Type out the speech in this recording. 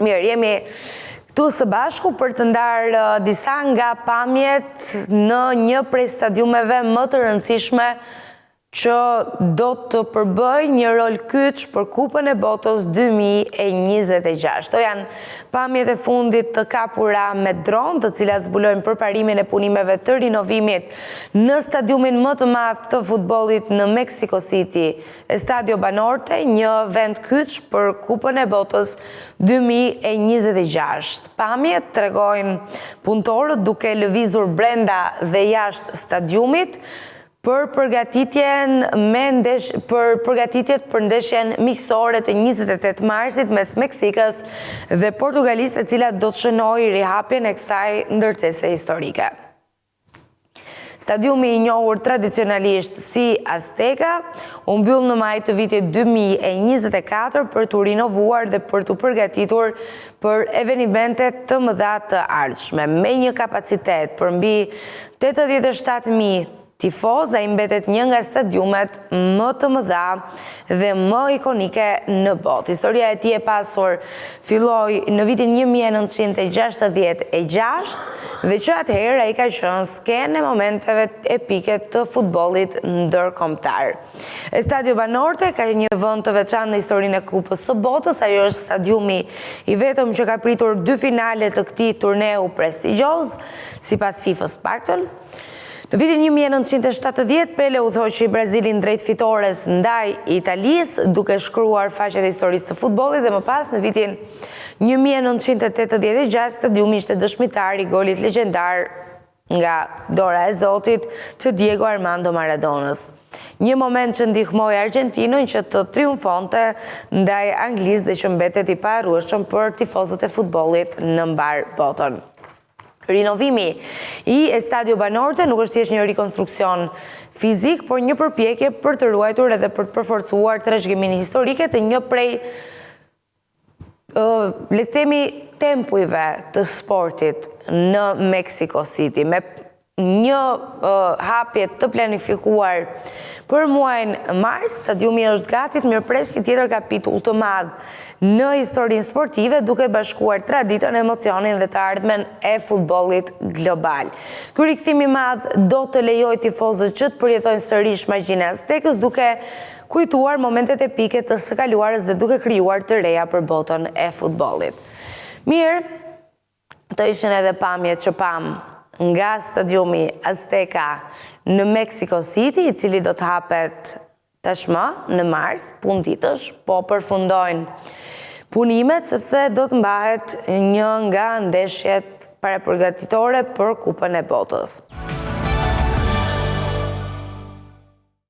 Mirë, jemi këtu së bashku për të ndarë disa nga pamjet në një prej stadiumeve më të rëndësishme që do të përbëj një rol kyç për Kupën e Botës 2026. To janë pamjet e fundit të kapura me dron, të cilat zbulojnë përparimin e punimeve të rinovimit në stadiumin më të madh të futbollit në Mexico City, Estadio Banorte, një vend kyç për Kupën e Botës 2026. Pamjet tregojnë punëtorët duke lëvizur brenda dhe jashtë stadiumit për përgatitjet për ndeshjen miqësore të 28 marsit mes Meksikës dhe Portugalisë, e cila do të shënojë rihapjen e kësaj ndërtese historike. Stadiumi i njohur tradicionalisht si Azteca u mbyll në maj të vitit 2024 për të rinovuar dhe për të përgatitur për evente të mëdha të ardhshme. Me një kapacitet për mbi 87.000 tifoz, ai mbetet një nga stadiumet më të mëdha dhe më ikonike në botë. Historia e tij e pasur filloi në vitin 1966 dhe që atëherë ai ka qenë skenë e momenteve epike të futbollit ndërkombëtar. Estadio Banorte ka një vend të veçantë në historinë e Kupës së Botës. Ajo është stadiumi i vetëm që ka pritur 2 finale të këtij turneu prestigjioz, sipas FIFA-s paktën. Në vitin 1970, Pele udhëhoqi Brazilin drejt fitores ndaj Italisë, duke shkruar faqet e historisë së futbollit, dhe më pas në vitin 1986 stadiumi ishte dëshmitar i golit legjendar nga dora e Zotit të Diego Armando Maradonës. Një moment që ndihmoi Argentinën që të triumfonte ndaj Anglisë dhe që mbetet i paharrueshëm për tifozët e futbollit në mbar botën. Rinovimi i Estadio Banorte nuk është thjesht një rekonstruksion fizik, por një përpjekje për të ruajtur edhe për të përforcuar trashëgiminë historike të një prej, le të themi, tempujve të sportit në Mexico City, me një hapje të planifikuar për muajin mars. Stadiumi është gati të mirëpresë një tjetër kapitull të madh në historinë sportive, duke bashkuar traditën, emocionin dhe të ardhmen e futbollit global. Ky rikthim i madh do të lejojë tifozët që të përjetojnë sërish magjinë e Aztekës, duke kujtuar momentet epike të së kaluarës dhe duke krijuar të reja për botën e futbollit. Mirë, të ishin edhe pamjet që pam nga stadiumi Azteca në Mexico City, i cili do të hapet tashmë në mars, punë ditësh, po përfundojnë punimet sepse do të mbahet një nga ndeshjet parapërgatitore për Kupën e Botës.